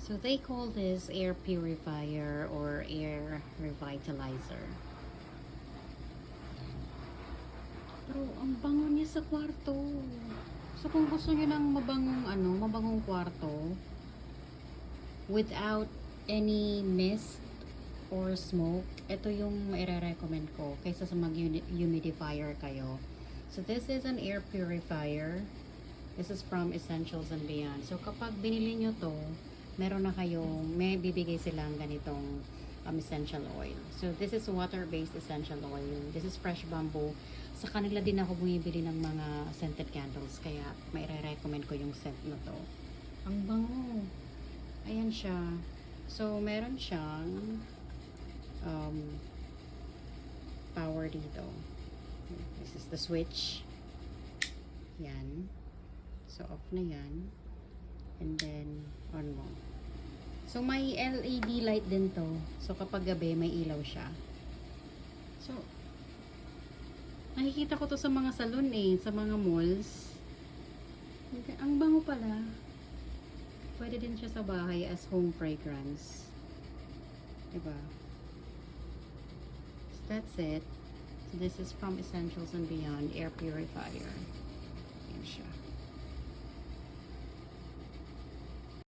So they call this air purifier or air revitalizer. Pero ang bango niya sa kwarto. So kung gusto niyo ng mabangong kwarto without any mist or smoke, ito yung i-recommend ko kaysa sa mag-humidifier kayo. So this is an air purifier. This is from Essentials and Beyond. So kapag binili nyo to, meron na kayong, may bibigay silang ganitong essential oil. So this is water-based essential oil. This is fresh bamboo. Sa kanila din ako bumibili ng mga scented candles, kaya mai-recommend ko yung scent na to. Ang bango. Ayan siya. So meron siyang power dito. This is the switch. Yan. So off na yan. And then on mo. So may LED light din to. So kapag gabi may ilaw siya. So nakikita ko to sa mga salon sa mga malls. Ang bango pala. Pwede din siya sa bahay as home fragrance. Diba? So that's it. So this is from Essentials and Beyond Air Purifier. Ayan siya.